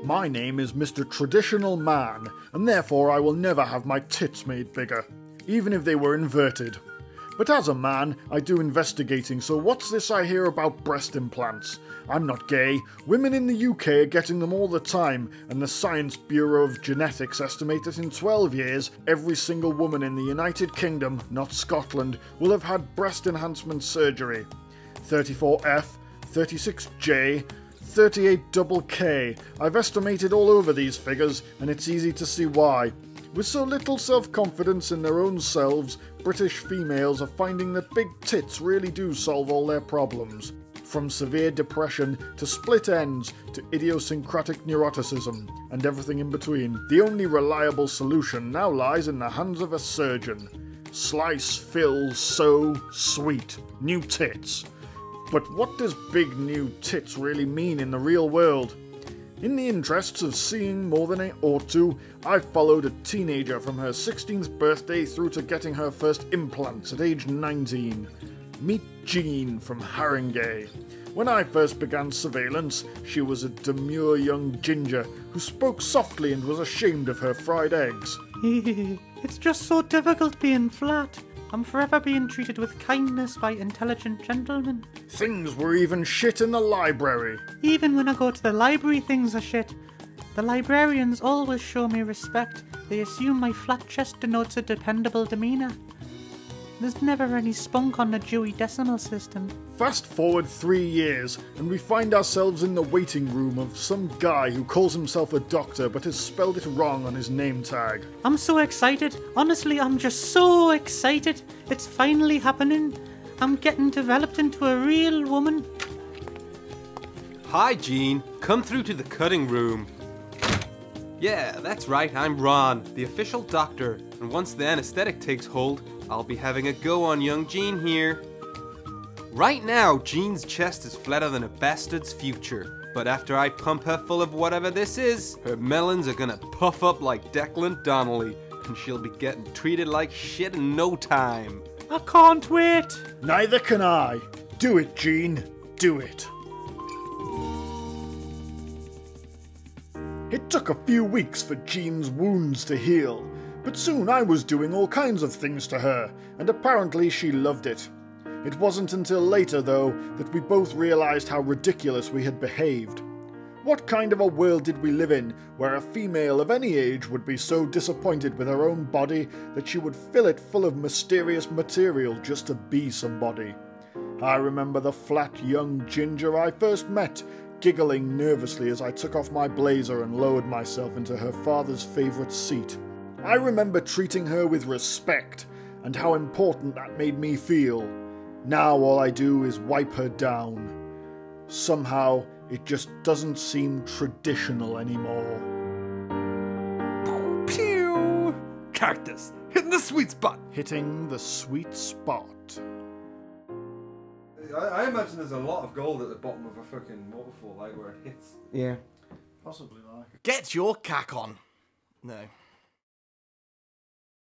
My name is Mr. Traditional Man, and therefore I will never have my tits made bigger, even if they were inverted. But as a man, I do investigating, so what's this I hear about breast implants? I'm not gay. Women in the UK are getting them all the time, and the Science Bureau of Genetics estimate that in 12 years, every single woman in the United Kingdom, not Scotland, will have had breast enhancement surgery. 34F, 36J, 38K. I've estimated all over these figures, and it's easy to see why. With so little self-confidence in their own selves, British females are finding that big tits really do solve all their problems. From severe depression to split ends to idiosyncratic neuroticism and everything in between. The only reliable solution now lies in the hands of a surgeon. Slice, fill, sew, sweet. New tits. But what does big new tits really mean in the real world? In the interests of seeing more than I ought to, I've followed a teenager from her 16th birthday through to getting her first implants at age 19. Meet Jean from Haringey. When I first began surveillance, she was a demure young ginger who spoke softly and was ashamed of her fried eggs. It's just so difficult being flat. I'm forever being treated with kindness by intelligent gentlemen. Things were even shit in the library. Even when I go to the library, things are shit. The librarians always show me respect. They assume my flat chest denotes a dependable demeanour. There's never any spunk on the Dewey Decimal System. Fast forward 3 years, and we find ourselves in the waiting room of some guy who calls himself a doctor but has spelled it wrong on his name tag. I'm so excited. Honestly, I'm just so excited. It's finally happening. I'm getting developed into a real woman. Hi, Jean. Come through to the cutting room. Yeah, that's right, I'm Ron, the official doctor, and once the anesthetic takes hold, I'll be having a go on young Jean here. Right now, Jean's chest is flatter than a bastard's future, but after I pump her full of whatever this is, her melons are gonna puff up like Declan Donnelly, and she'll be getting treated like shit in no time. I can't wait. Neither can I. Do it, Jean. Do it. It took a few weeks for Jean's wounds to heal, but soon I was doing all kinds of things to her, and apparently she loved it. It wasn't until later, though, that we both realised how ridiculous we had behaved. What kind of a world did we live in where a female of any age would be so disappointed with her own body that she would fill it full of mysterious material just to be somebody? I remember the flat young ginger I first met, giggling nervously as I took off my blazer and lowered myself into her father's favourite seat. I remember treating her with respect, and how important that made me feel. Now all I do is wipe her down. Somehow, it just doesn't seem traditional anymore. Pew! Cactus, hitting the sweet spot! Hitting the sweet spot. I imagine there's a lot of gold at the bottom of a fucking waterfall, like where it hits. Yeah. Possibly like. Get your cack on. No.